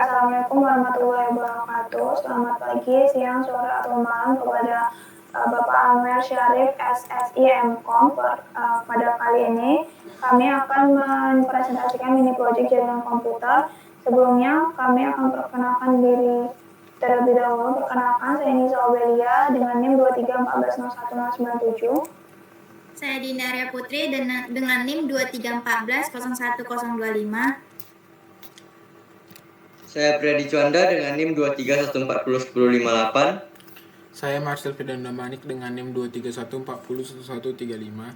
Assalamualaikum warahmatullahi wabarakatuh. Selamat pagi, siang, sore, atau malam kepada Bapak Amer Syarif SSI MKOM. Pada kali ini kami akan mempresentasikan mini project jaringan komputer. Sebelumnya kami akan perkenalkan diri terlebih dahulu. Perkenalkan, saya Nisa Obelia dengan NIM 23140197. Saya Dinda Arya Putri dengan NIM 2314010025. Saya Priadi Juanda dengan NIM 2314011058. Saya Marcel Fidanda Manik dengan NIM 231401135.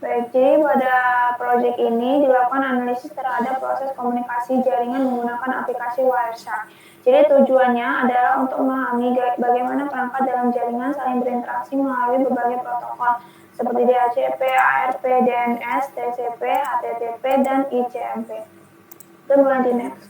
Baik, jadi pada proyek ini dilakukan analisis terhadap proses komunikasi jaringan menggunakan aplikasi Wireshark. Jadi tujuannya adalah untuk memahami bagaimana perangkat dalam jaringan saling berinteraksi melalui berbagai protokol seperti DHCP, ARP, DNS, TCP, HTTP, dan ICMP. Kita mulai di next.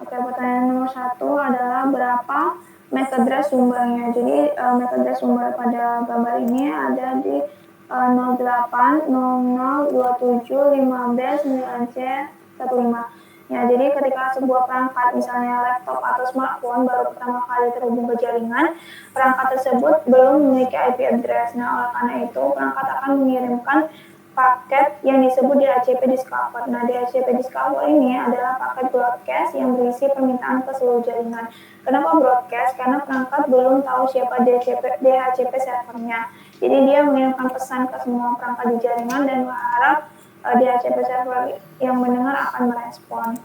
Oke, pertanyaan nomor 1 adalah berapa MAC address sumbernya. Jadi MAC address sumber pada gambar ini ada di 08002715B9C15. Ya, jadi ketika sebuah perangkat, misalnya laptop atau smartphone baru pertama kali terhubung ke jaringan, perangkat tersebut belum memiliki IP address. Nah, oleh karena itu perangkat akan mengirimkan paket yang disebut DHCP Discover. Nah, DHCP Discover ini adalah paket broadcast yang berisi permintaan ke seluruh jaringan. Kenapa broadcast? Karena perangkat belum tahu siapa DHCP servernya. Jadi dia mengirimkan pesan ke semua perangkat di jaringan dan berharap DHCP server yang mendengar akan merespon.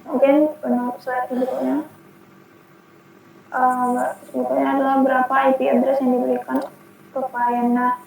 Mungkin untuk slide berikutnya. Berikutnya adalah berapa IP address yang diberikan ke klien. Nah,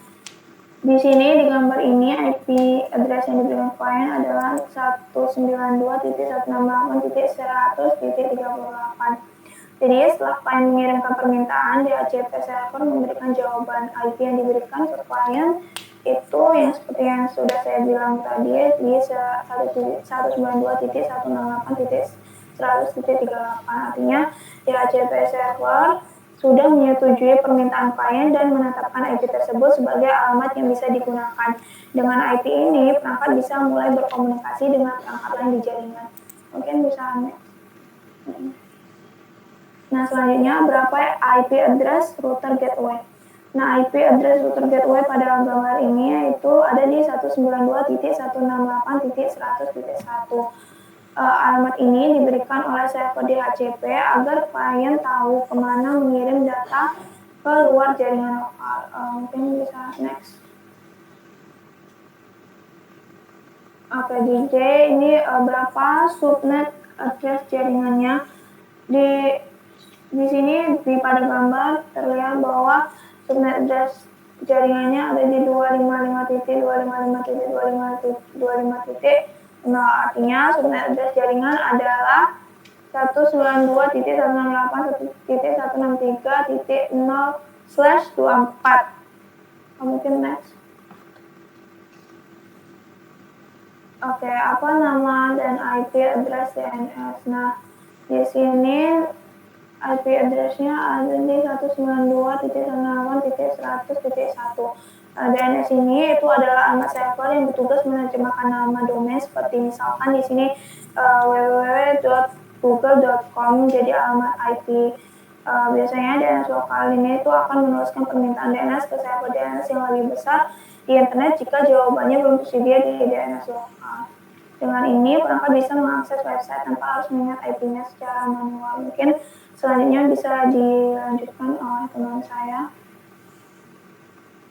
di sini di gambar ini IP address yang diberikan klien adalah 192.168.100.38. Jadi setelah klien mengirimkan permintaan, DHCP server memberikan jawaban. IP yang diberikan ke klien itu yang seperti yang sudah saya bilang tadi di 192.168.100.38. Artinya DHCP server sudah menyetujui permintaan klien dan menetapkan IP tersebut sebagai alamat yang bisa digunakan. Dengan IP ini, perangkat bisa mulai berkomunikasi dengan perangkat lain di jaringan. Mungkin bisa next. Nah, selanjutnya berapa IP address router gateway. Nah, IP address router gateway pada gambar ini yaitu ada di 192.168.100.1. Alamat ini diberikan oleh server DHCP agar klien tahu kemana mengirim data ke luar jaringan lokal. Mungkin bisa next. Oke, DJ ini berapa subnet address jaringannya. Di sini pada gambar terlihat bahwa subnet address jaringannya ada di 255.255.255.0. Artinya subnet address jaringan adalah 192.168.163.0/24. Mungkin next. Oke, apa nama dan IP address DNS? Nah, di sini IP address-nya ada di 192.168.100.1. DNS ini itu adalah alamat server yang bertugas menerjemahkan nama domain seperti misalkan di sini www.google.com jadi alamat IP. Biasanya DNS lokal ini itu akan meneruskan permintaan DNS ke server DNS yang lebih besar di internet jika jawabannya belum tersedia di DNS lokal. Dengan ini perangkat bisa mengakses website tanpa harus mengingat IP-nya secara manual. Mungkin selanjutnya bisa dilanjutkan oleh teman saya.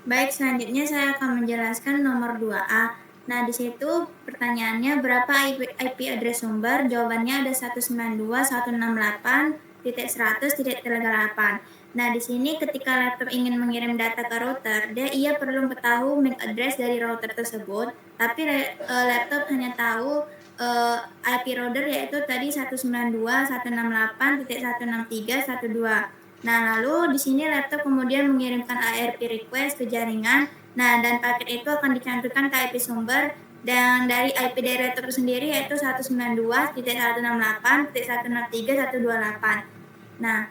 Baik, selanjutnya saya akan menjelaskan nomor 2A. Nah, di situ pertanyaannya berapa IP address sumber? Jawabannya ada 192.168.100.38. Nah, di sini ketika laptop ingin mengirim data ke router, ia perlu mengetahui MAC address dari router tersebut, tapi laptop hanya tahu IP router yaitu tadi 192.168.163.1.2. Nah, lalu di sini laptop kemudian mengirimkan ARP request ke jaringan. Nah, dan paket itu akan dicantumkan ke IP sumber dan dari IP dari laptop sendiri yaitu 192.168.163.128. Nah,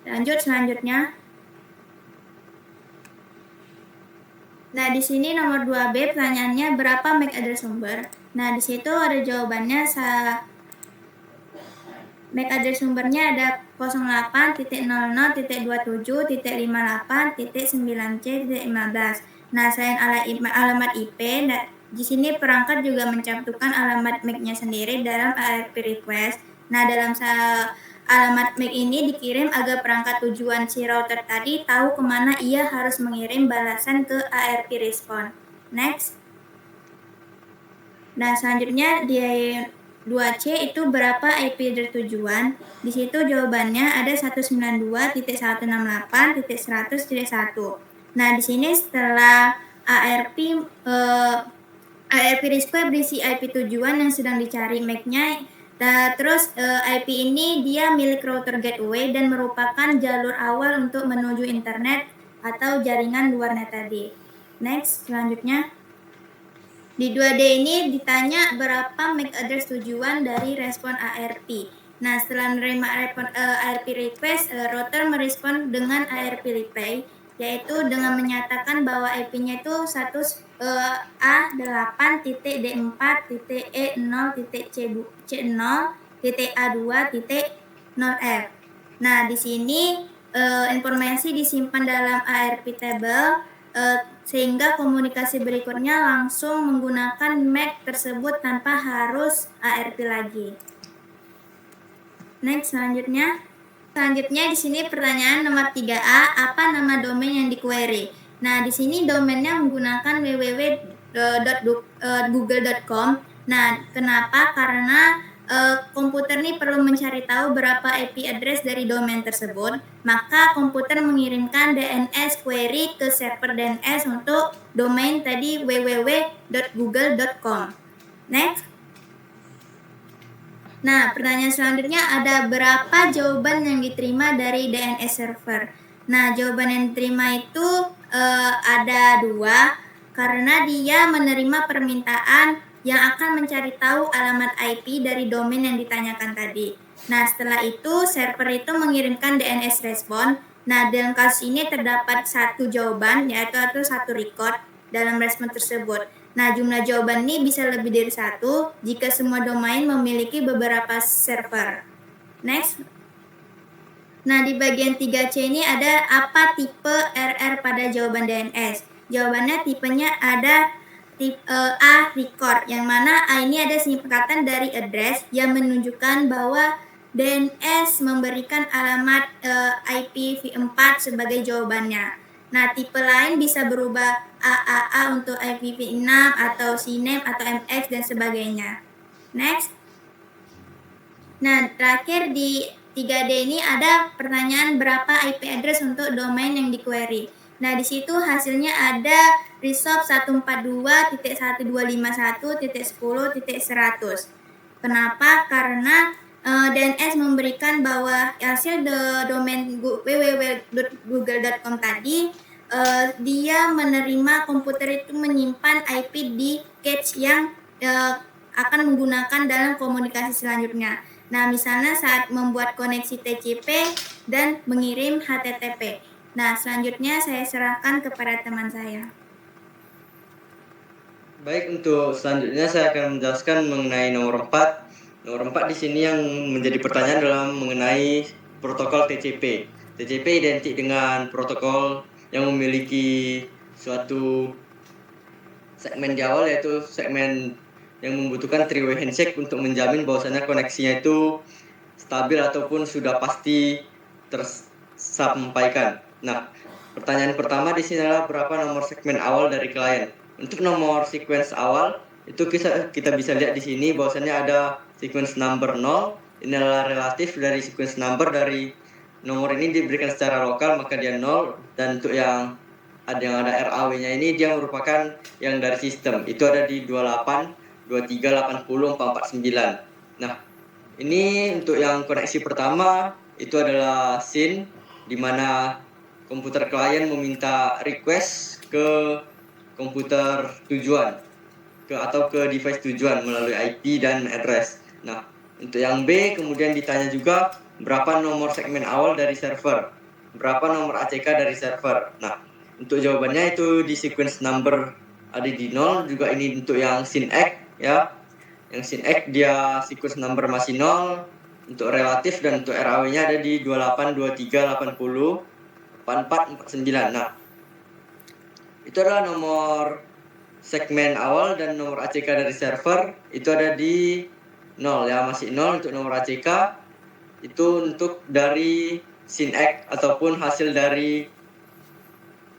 lanjut selanjutnya. Nah, di sini nomor 2B pertanyaannya berapa MAC address sumber? Nah, di situ ada jawabannya. MAC address sumbernya ada 08.00.27.58.9C.15. Nah, selain alamat IP, di sini perangkat juga mencantumkan alamat MAC-nya sendiri dalam ARP request. Nah, dalam alamat MAC ini dikirim agar perangkat tujuan si router tadi tahu kemana ia harus mengirim balasan ke ARP respond. Next. Nah, selanjutnya di 2C itu berapa IP address tujuan? Di situ jawabannya ada 192.168.100.1. Nah, di sini setelah ARP request berisi IP tujuan yang sedang dicari MAC-nya. Terus IP ini dia milik router gateway dan merupakan jalur awal untuk menuju internet atau jaringan luar net tadi. Next, selanjutnya. Di 2D ini ditanya berapa MAC address tujuan dari respon ARP. Nah, setelah menerima ARP request, router merespon dengan ARP reply, yaitu dengan menyatakan bahwa IP-nya itu status A8.D4.E0.C0.A2.0F. Nah, di sini informasi disimpan dalam ARP table sehingga komunikasi berikutnya langsung menggunakan MAC tersebut tanpa harus ARP lagi. Next, selanjutnya di sini pertanyaan nomor 3A, apa nama domain yang di-query? Nah, di sini domainnya menggunakan www.google.com. Nah, kenapa? Karena komputer ini perlu mencari tahu berapa IP address dari domain tersebut, maka komputer mengirimkan DNS query ke server DNS untuk domain tadi www.google.com. Next. Nah, pertanyaan selanjutnya ada berapa jawaban yang diterima dari DNS server? Nah, jawaban yang diterima itu ada 2, karena dia menerima permintaan yang akan mencari tahu alamat IP dari domain yang ditanyakan tadi. Nah, setelah itu server itu mengirimkan DNS respon. Nah, dalam kasus ini terdapat 1 jawaban, yaitu 1 record dalam respon tersebut. Nah, jumlah jawaban ini bisa lebih dari 1 jika semua domain memiliki beberapa server. Next. Nah, di bagian 3C ini ada apa tipe RR pada jawaban DNS. Jawabannya tipenya ada tipe A record, yang mana A ini ada singkatan dari address yang menunjukkan bahwa DNS memberikan alamat IPv4 sebagai jawabannya. Nah, tipe lain bisa berubah AAA untuk IPv6 atau CNAME atau MX dan sebagainya. Next. Nah, terakhir di 3D ini ada pertanyaan berapa IP address untuk domain yang di-query. Nah, di situ hasilnya ada resolve 142.1.251.10.100. Kenapa? Karena DNS memberikan bahwa hasil domain www.google.com tadi dia menerima komputer itu menyimpan IP di cache yang akan menggunakan dalam komunikasi selanjutnya. Nah, misalnya saat membuat koneksi TCP dan mengirim HTTP. Nah, selanjutnya saya serahkan kepada teman saya. Baik, untuk selanjutnya saya akan menjelaskan mengenai nomor 4. Nomor 4 di sini yang menjadi pertanyaan dalam mengenai protokol TCP. TCP identik dengan protokol yang memiliki suatu segmen di awal, yaitu segmen yang membutuhkan three-way handshake untuk menjamin bahwasannya koneksinya itu stabil ataupun sudah pasti tersampaikan. Nah, pertanyaan pertama di sini adalah berapa nomor segmen awal dari klien. Untuk nomor sequence awal itu kita bisa lihat di sini bahwasannya ada sequence number 0. Ini adalah relatif dari sequence number dari nomor ini diberikan secara lokal, maka dia 0. Dan untuk yang ada RAW-nya ini dia merupakan yang dari sistem. Itu ada di 28, 23, 80, 449. Nah, ini untuk yang koneksi pertama itu adalah SYN, di mana komputer klien meminta request ke komputer tujuan atau ke device tujuan melalui IP dan address. Nah, untuk yang B kemudian ditanya juga berapa nomor segmen awal dari server, berapa nomor ACK dari server. Nah, untuk jawabannya itu di sequence number ada di 0, juga ini untuk yang SYNEC ya. Yang SYNEC dia sequence number masih 0, untuk relatif dan untuk RAW-nya ada di 28, 23, 80, 44, 49. Nah, itu adalah nomor segmen awal, dan nomor ACK dari server itu ada di 0 ya, masih 0 untuk nomor ACK. Itu untuk dari SYNEC ataupun hasil dari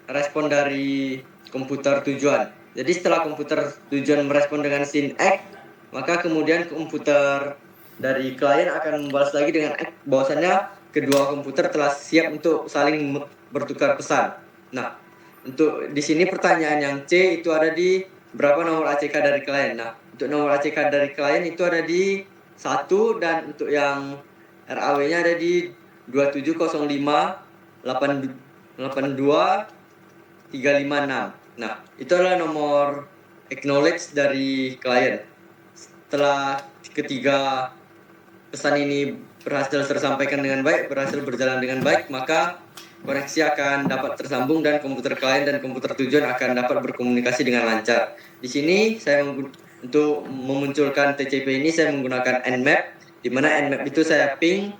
respon dari komputer tujuan. Jadi setelah komputer tujuan merespon dengan SYNEC, maka kemudian komputer dari klien akan membalas lagi dengan bahwasannya kedua komputer telah siap untuk saling bertukar pesan. Nah, untuk di sini pertanyaan yang C itu ada di berapa nomor ACK dari klien. Nah, untuk nomor ACK dari klien itu ada di 1, dan untuk yang RAW-nya ada di 2705 82 356. Nah, itu adalah nomor acknowledge dari klien. Setelah ketiga pesan ini berhasil tersampaikan dengan baik, berhasil berjalan dengan baik, maka koneksi akan dapat tersambung dan komputer klien dan komputer tujuan akan dapat berkomunikasi dengan lancar. Di sini saya untuk memunculkan TCP ini saya menggunakan Nmap, di mana Nmap itu saya ping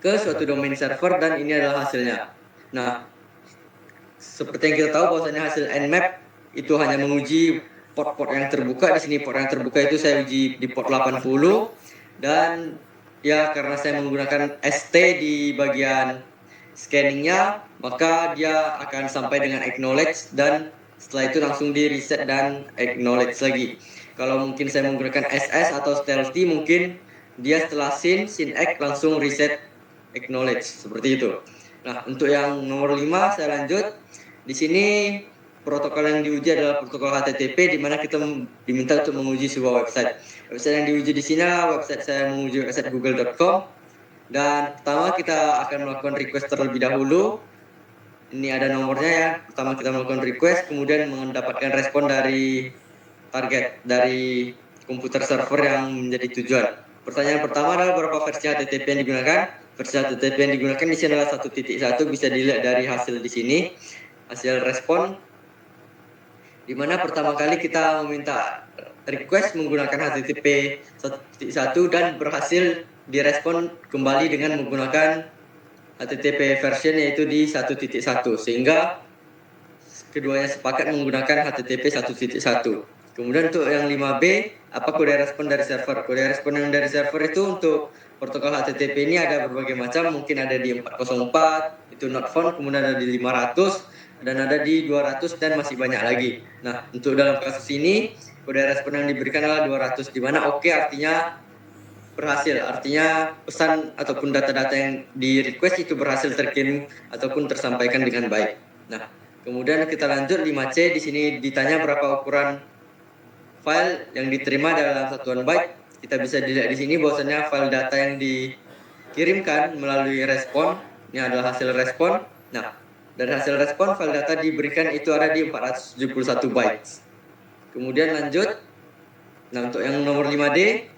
ke suatu domain server dan ini adalah hasilnya. Nah, seperti yang kita tahu bahwasanya hasil Nmap itu hanya menguji port-port yang terbuka. Di sini port yang terbuka itu saya uji di port 80, dan ya karena saya menggunakan ST di bagian scanningnya, maka dia akan sampai dengan acknowledge, dan setelah itu langsung di reset dan acknowledge lagi. Kalau mungkin saya menggunakan SS atau stealthy, mungkin dia setelah SYNEC langsung reset acknowledge seperti itu. Nah, untuk yang nomor 5 saya lanjut. Di sini protokol yang diuji adalah protokol HTTP, di mana kita diminta untuk menguji sebuah website. Website yang diuji di sini website saya menguji website google.com, dan pertama kita akan melakukan request terlebih dahulu. Ini ada nomornya ya. Pertama kita melakukan request, kemudian mendapatkan respon dari target dari komputer server yang menjadi tujuan. Pertanyaan pertama adalah berapa versi HTTP yang digunakan? Versi HTTP yang digunakan di sini adalah 1.1, bisa dilihat dari hasil di sini. Hasil respon, di mana pertama kali kita meminta request menggunakan HTTP 1.1 dan berhasil direspon kembali dengan menggunakan HTTP version yaitu di 1.1, sehingga keduanya sepakat menggunakan HTTP 1.1. Kemudian untuk yang 5B, apa kode respon dari server? Kode respon yang dari server itu untuk protokol HTTP ini ada berbagai macam, mungkin ada di 404, itu not found, kemudian ada di 500, dan ada di 200, dan masih banyak lagi. Nah, untuk dalam kasus ini, kode respon yang diberikan adalah 200, di mana oke artinya berhasil, artinya pesan ataupun data-data yang di request itu berhasil terkirim ataupun tersampaikan dengan baik. Nah, kemudian kita lanjut 5C. Di sini ditanya berapa ukuran file yang diterima dalam satuan byte. Kita bisa dilihat di sini bahwasanya file data yang dikirimkan melalui respon, ini adalah hasil respon. Nah, dari hasil respon file data diberikan itu ada di 471 bytes. Kemudian lanjut. Nah, untuk yang nomor 5D,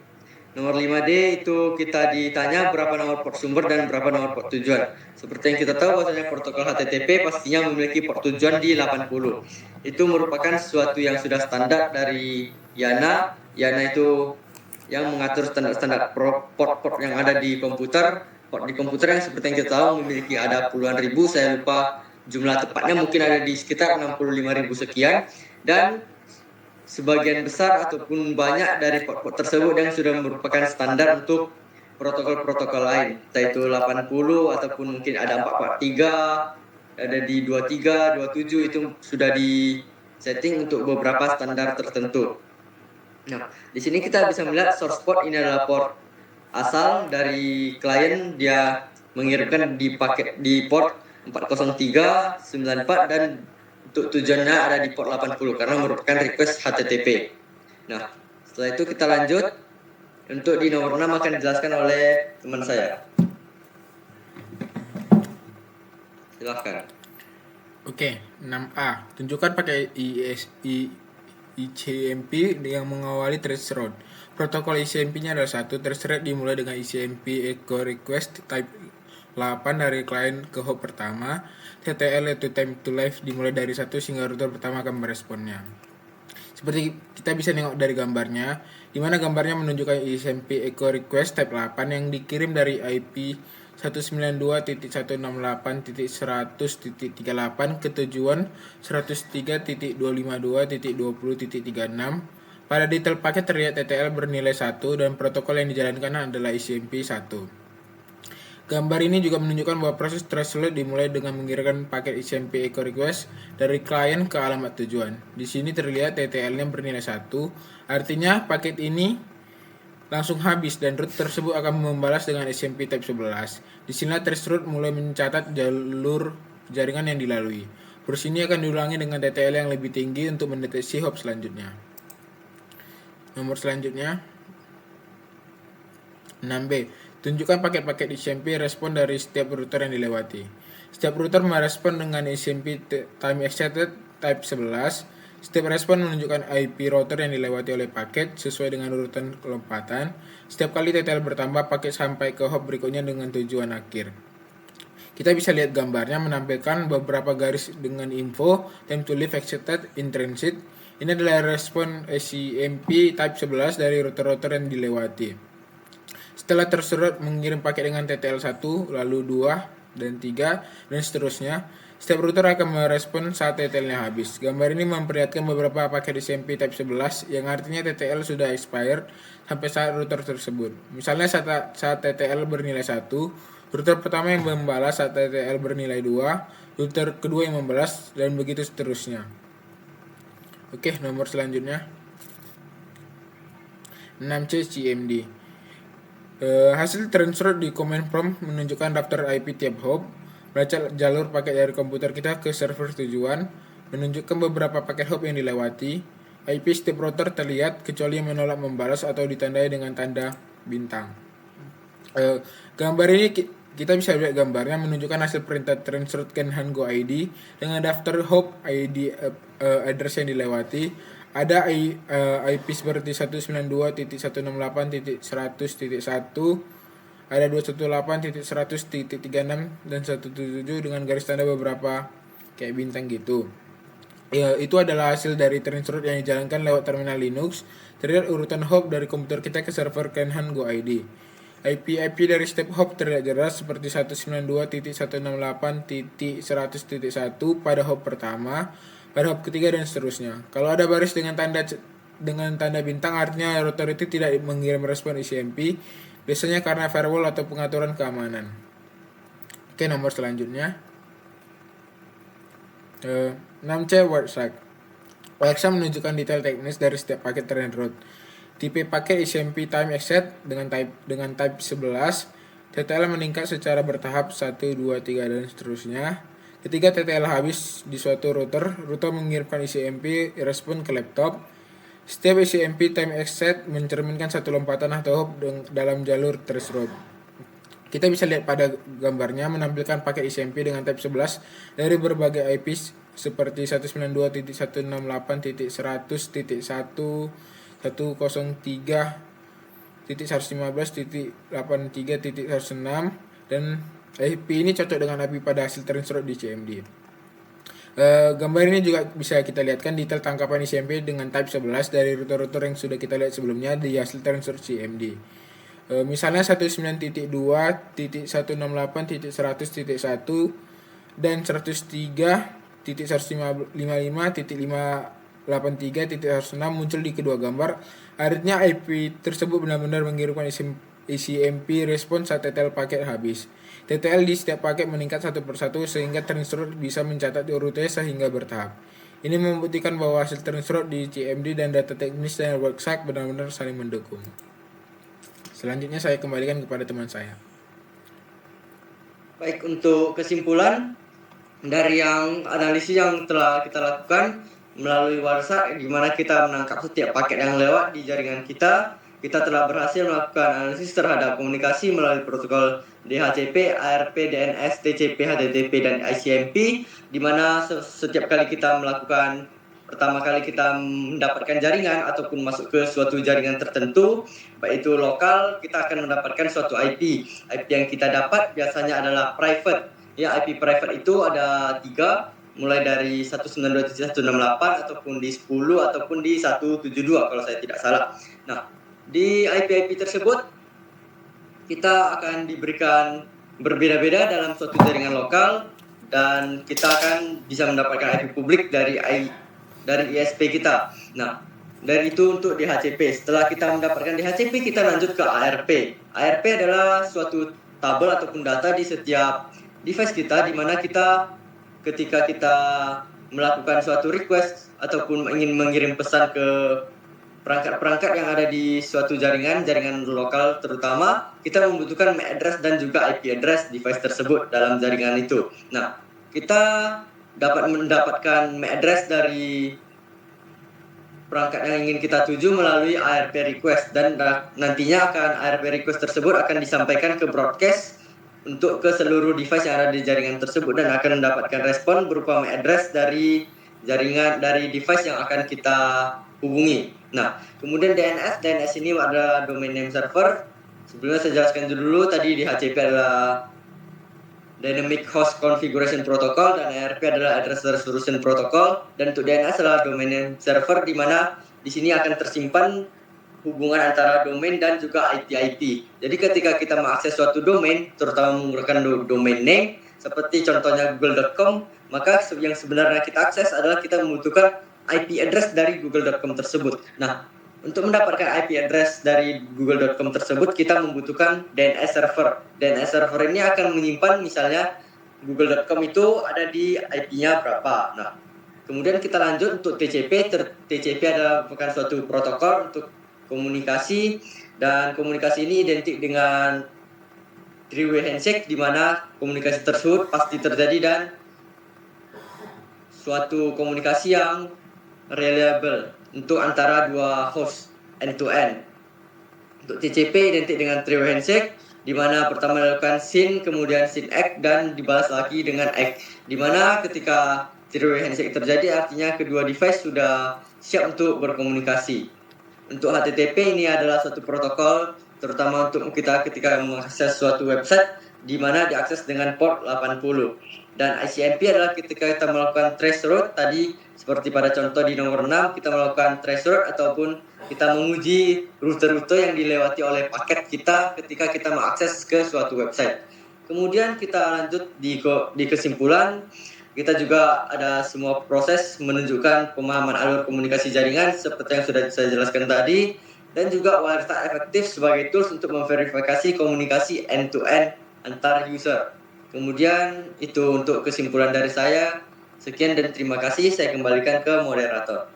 nomor 5D itu kita ditanya berapa nomor port sumber dan berapa nomor port tujuan. Seperti yang kita tahu bahwasanya protokol HTTP pastinya memiliki port tujuan di 80. Itu merupakan sesuatu yang sudah standar dari YANA. YANA itu yang mengatur standar-standar port-port yang ada di komputer. Port di komputer yang seperti yang kita tahu memiliki ada puluhan ribu, saya lupa jumlah tepatnya, mungkin ada di sekitar 65.000 sekian, dan sebagian besar ataupun banyak dari port-port tersebut yang sudah merupakan standar untuk protokol-protokol lain, yaitu 80 ataupun mungkin ada 443, ada di 23, 27, itu sudah di setting untuk beberapa standar tertentu. Nah, di sini kita bisa melihat source port ini adalah port asal dari klien, dia mengirimkan di paket di port 40394, dan untuk tujuannya ada di port 80 karena merupakan request HTTP. Nah, setelah itu kita lanjut. Untuk di nomor 6 akan dijelaskan oleh teman saya. Silakan. Oke, 6A. Tunjukkan pakai ICMP yang mengawali threshold. Protokol ICMP-nya adalah 1. Threshold dimulai dengan ICMP echo request type 8 dari klien ke hop pertama, TTL yaitu time to live dimulai dari 1 sehingga router pertama akan meresponnya. Seperti kita bisa nengok dari gambarnya, di mana gambarnya menunjukkan SMP echo request type 8 yang dikirim dari IP 192.168.100.38 ke tujuan 103.252.20.36. Pada detail paket terlihat TTL bernilai 1 dan protokol yang dijalankan adalah SMP 1. Gambar ini juga menunjukkan bahwa proses threshold dimulai dengan mengirimkan paket SMP echo request dari klien ke alamat tujuan. Di sini terlihat TTL-nya bernilai 1, artinya paket ini langsung habis dan root tersebut akan membalas dengan SMP type 11. Di sini threshold mulai mencatat jalur jaringan yang dilalui. Proses ini akan diulangi dengan TTL yang lebih tinggi untuk mendeteksi hop selanjutnya. Nomor selanjutnya 6B. Tunjukkan paket-paket SMP respon dari setiap router yang dilewati. Setiap router merespon dengan SMP time accepted type 11. Setiap respon menunjukkan IP router yang dilewati oleh paket sesuai dengan urutan kelompatan. Setiap kali TTL bertambah, paket sampai ke hop berikutnya dengan tujuan akhir. Kita bisa lihat gambarnya menampilkan beberapa garis dengan info time to live accepted in transit. Ini adalah respon SMP type 11 dari router-router yang dilewati. Setelah terserot mengirim paket dengan TTL 1, lalu 2, dan 3, dan seterusnya, setiap router akan merespon saat TTL-nya habis. Gambar ini memperlihatkan beberapa paket SMP Type 11 yang artinya TTL sudah expired sampai saat router tersebut. Misalnya saat TTL bernilai 1, router pertama yang membalas saat TTL bernilai 2, router kedua yang membalas, dan begitu seterusnya. Oke, nomor selanjutnya 6C CMD. Hasil transfer di command prompt menunjukkan daftar IP tiap hop, baca jalur paket dari komputer kita ke server tujuan, menunjukkan beberapa paket hop yang dilewati. IP setiap router terlihat kecuali yang menolak membalas atau ditandai dengan tanda bintang. Gambar ini kita bisa lihat gambarnya menunjukkan hasil perintah transfer Kenhan Go ID dengan daftar hop ID address yang dilewati. Ada IP seperti 192.168.100.1, ada 218.100.36 dan 17 dengan garis tanda beberapa kayak bintang gitu. Ya, itu adalah hasil dari transfer yang dijalankan lewat terminal Linux. Terlihat urutan hop dari komputer kita ke server Kenhan Go ID. IP dari setiap hop terlihat jelas seperti 192.168.100.1 pada hop pertama, pada hop ketiga dan seterusnya. Kalau ada baris dengan tanda bintang artinya router itu tidak mengirim respon SMP, biasanya karena firewall atau pengaturan keamanan. Oke, nomor selanjutnya 6C WordSack. WordSack menunjukkan detail teknis dari setiap paket train route. Tipe paket SMP time accept dengan type 11. TTL meningkat secara bertahap 1, 2, 3 dan seterusnya. Ketika TTL habis di suatu router mengirimkan ICMP respon ke laptop. Setiap ICMP time accept mencerminkan satu lompatan atau hop dalam jalur trace route. Kita bisa lihat pada gambarnya menampilkan paket ICMP dengan type 11 dari berbagai IP seperti 192.168.100.1, 103.115.83.106 dan IP ini cocok dengan IP pada hasil transfer di CMD. Gambar ini juga bisa kita lihatkan detail tangkapan ICMP dengan type 11 dari router-router yang sudah kita lihat sebelumnya di hasil transfer CMD. Misalnya 19.2.168.100.1 dan 103.155.583.106 muncul di kedua gambar. Artinya IP tersebut benar-benar mengirimkan ICMP respon saat TTL paket habis. TTL di setiap paket meningkat satu persatu sehingga transfer bisa mencatat rute sehingga bertahap. Ini membuktikan bahwa hasil transfer di CMD dan data teknis dan WordSack benar-benar saling mendukung. Selanjutnya saya kembalikan kepada teman saya. Baik, untuk kesimpulan dari yang analisis yang telah kita lakukan melalui WordSack, gimana kita menangkap setiap paket yang lewat di jaringan kita. Kita telah berhasil melakukan analisis terhadap komunikasi melalui protokol DHCP, ARP, DNS, TCP, HTTP, dan ICMP, di mana setiap kali kita melakukan pertama kali kita mendapatkan jaringan ataupun masuk ke suatu jaringan tertentu, baik itu lokal, kita akan mendapatkan suatu IP. IP yang kita dapat biasanya adalah private. Ya, IP private itu ada 3, mulai dari 192.168 ataupun di 10 ataupun di 172 kalau saya tidak salah. Nah, di IP-IP tersebut kita akan diberikan berbeda-beda dalam suatu jaringan lokal, dan kita akan bisa mendapatkan IP publik dari ISP kita. Nah, dari itu untuk DHCP. Setelah kita mendapatkan DHCP, kita lanjut ke ARP. ARP adalah suatu tabel ataupun data di setiap device kita, di mana kita ketika kita melakukan suatu request ataupun ingin mengirim pesan ke perangkat-perangkat yang ada di suatu jaringan lokal terutama, kita membutuhkan MAC address dan juga IP address device tersebut dalam jaringan itu. Nah, kita dapat mendapatkan MAC address dari perangkat yang ingin kita tuju melalui ARP request, dan nantinya ARP request tersebut akan disampaikan ke broadcast untuk ke seluruh device yang ada di jaringan tersebut, dan akan mendapatkan respon berupa MAC address dari device yang akan kita hubungi. Nah, kemudian DNS ini adalah domain name server. Sebelumnya saya jelaskan dulu, tadi DHCP adalah Dynamic Host Configuration Protocol dan ARP adalah Address Resolution Protocol, dan untuk DNS adalah domain name server, di mana di sini akan tersimpan hubungan antara domain dan juga IP. Jadi ketika kita mengakses suatu domain, terutama menggunakan domain name seperti contohnya google.com, maka yang sebenarnya kita akses adalah kita membutuhkan IP address dari google.com tersebut. Nah, untuk mendapatkan IP address dari google.com tersebut, kita membutuhkan DNS server. DNS server ini akan menyimpan misalnya google.com itu ada di IP-nya berapa. Nah, kemudian kita lanjut untuk TCP. TCP adalah bukan suatu protokol untuk komunikasi, dan komunikasi ini identik dengan three-way handshake, di mana komunikasi tersebut pasti terjadi dan suatu komunikasi yang reliable untuk antara dua host end to end. Untuk TCP identik dengan three-way handshake, di mana pertama dilakukan SYN, kemudian SYN-ACK, dan dibalas lagi dengan ACK. Di mana ketika three-way handshake terjadi, artinya kedua device sudah siap untuk berkomunikasi. Untuk HTTP ini adalah suatu protokol terutama untuk kita ketika mengakses suatu website, di mana diakses dengan port 80. Dan ICMP adalah ketika kita melakukan traceroute, tadi seperti pada contoh di nomor 6, kita melakukan traceroute ataupun kita menguji rute-rute yang dilewati oleh paket kita ketika kita mengakses ke suatu website. Kemudian kita lanjut di kesimpulan. Kita juga ada semua proses menunjukkan pemahaman alur komunikasi jaringan seperti yang sudah saya jelaskan tadi, dan juga wiretap efektif sebagai tools untuk memverifikasi komunikasi end-to-end antar user. Kemudian itu untuk kesimpulan dari saya. Sekian dan terima kasih. Saya kembalikan ke moderator.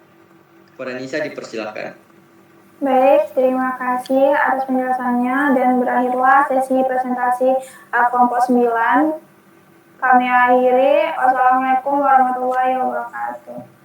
Kepada Nisa dipersilakan. Baik, terima kasih atas penjelasannya, dan berakhirlah sesi presentasi kelompok 9. Kami akhiri. Wassalamualaikum warahmatullahi wabarakatuh.